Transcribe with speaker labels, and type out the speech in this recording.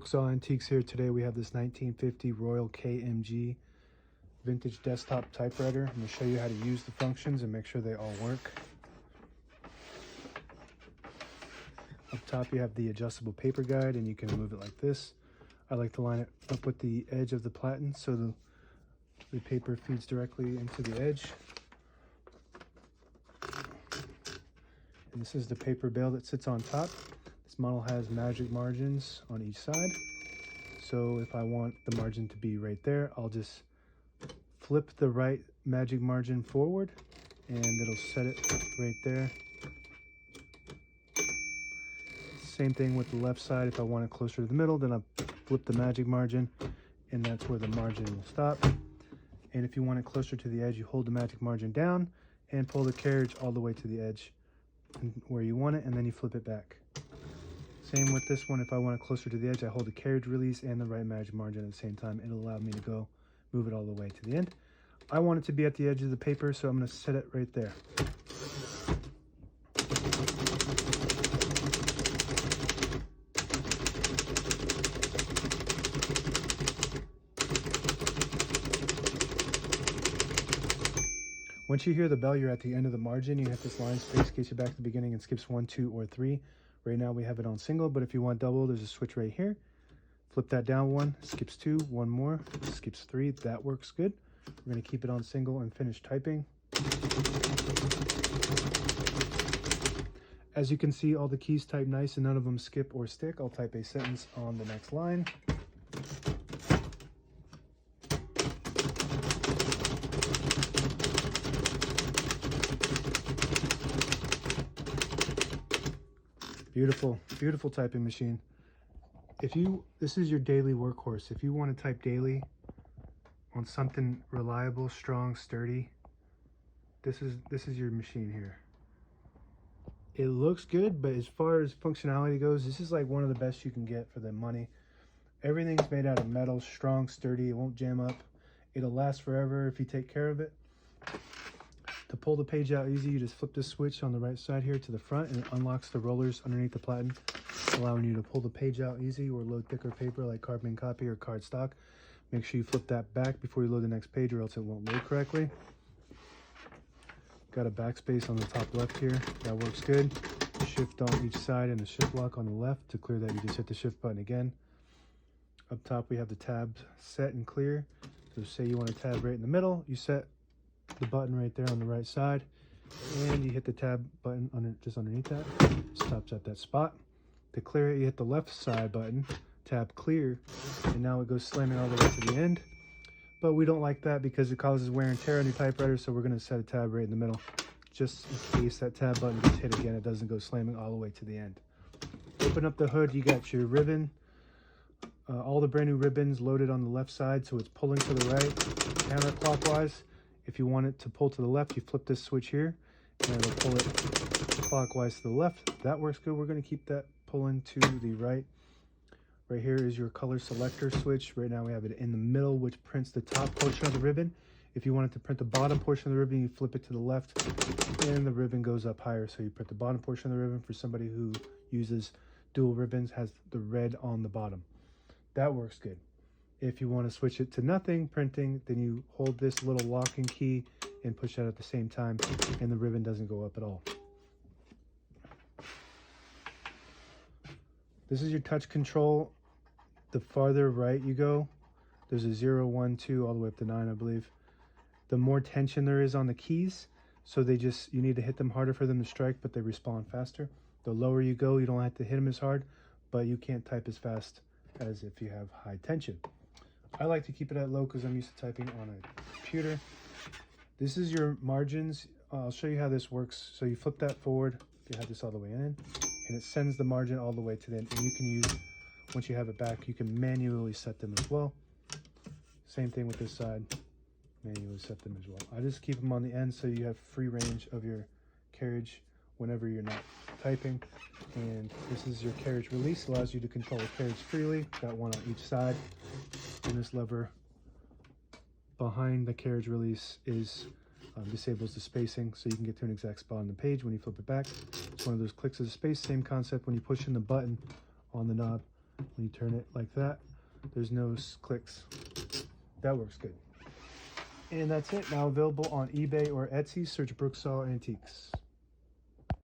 Speaker 1: Brooksaw Antiques here. Today we have this 1950 Royal KMG vintage desktop typewriter. I'm going to show you how to use the functions and make sure they all work. Up top you have the adjustable paper guide and you can move it like this. I like to line it up with the edge of the platen so the paper feeds directly into the edge. And this is the paper bale that sits on top. This model has magic margins on each side. So if I want the margin to be right there, I'll just flip the right magic margin forward and it'll set it right there. Same thing with the left side. If I want it closer to the middle, then I'll flip the magic margin and that's where the margin will stop. And if you want it closer to the edge, you hold the magic margin down and pull the carriage all the way to the edge where you want it, and then you flip it back. Same with this one. If I want it closer to the edge, I hold the carriage release and the right magic margin at the same time. It'll allow me to move it all the way to the end. I want it to be at the edge of the paper, so I'm going to set it right there. Once you hear the bell, you're at the end of the margin. You hit this line space in case you're back to the beginning and skips 1, 2, or 3. Right now we have it on single, but if you want double, there's a switch right here. Flip that down 1, skips 2, 1 more, skips 3. That works good. We're going to keep it on single and finish typing. As you can see, all the keys type nice and none of them skip or stick. I'll type a sentence on the next line. Beautiful, beautiful typing machine. This is your daily workhorse. If you want to type daily on something reliable, strong, sturdy, this is your machine here. It looks good, but as far as functionality goes, this is like one of the best you can get for the money. Everything's made out of metal, strong, sturdy. It won't jam up. It'll last forever if you take care of it. To pull the page out easy, you just flip this switch on the right side here to the front and it unlocks the rollers underneath the platen, allowing you to pull the page out easy or load thicker paper like carbon copy or cardstock. Make sure you flip that back before you load the next page or else it won't load correctly. Got a backspace on the top left here. That works good. Shift on each side and a shift lock on the left. To clear that, you just hit the shift button again. Up top we have the tabs set and clear. So say you want a tab right in the middle, you set the button right there on the right side and you hit the tab button just underneath that. Stops at that spot. To clear it, you hit the left side button, tab clear, and now it goes slamming all the way to the end. But we don't like that because it causes wear and tear on your typewriter, so we're going to set a tab right in the middle just in case that tab button gets hit again. It doesn't go slamming all the way to the end. Open up the hood, you got your ribbon, all the brand new ribbons loaded on the left side, so it's pulling to the right counterclockwise. If you want it to pull to the left, you flip this switch here and it'll pull it clockwise to the left. That works good. We're going to keep that pulling to the right. Right here is your color selector switch. Right now we have it in the middle, which prints the top portion of the ribbon. If you want it to print the bottom portion of the ribbon, you flip it to the left and the ribbon goes up higher. So you print the bottom portion of the ribbon. For somebody who uses dual ribbons, has the red on the bottom. That works good. If you want to switch it to nothing printing, then you hold this little locking key and push that at the same time and the ribbon doesn't go up at all. This is your touch control. The farther right you go, there's a 0, 1, 2, all the way up to 9, I believe. The more tension there is on the keys, so you need to hit them harder for them to strike, but they respond faster. The lower you go, you don't have to hit them as hard, but you can't type as fast as if you have high tension. I like to keep it at low because I'm used to typing on a computer. This is your margins. I'll show you how this works. So you flip that forward, you have this all the way in, and it sends the margin all the way to the end. And you can use, once you have it back, you can manually set them as well. Same thing with this side, manually set them as well. I just keep them on the end so you have free range of your carriage whenever you're not typing. And this is your carriage release, allows you to control the carriage freely. Got one on each side, and this lever behind the carriage release disables the spacing, so you can get to an exact spot on the page when you flip it back. It's one of those clicks of the space. Same concept when you push in the button on the knob When you turn it like that, there's no clicks. That works good. And that's it. Now available on eBay or Etsy. Search Brooksaw Antiques.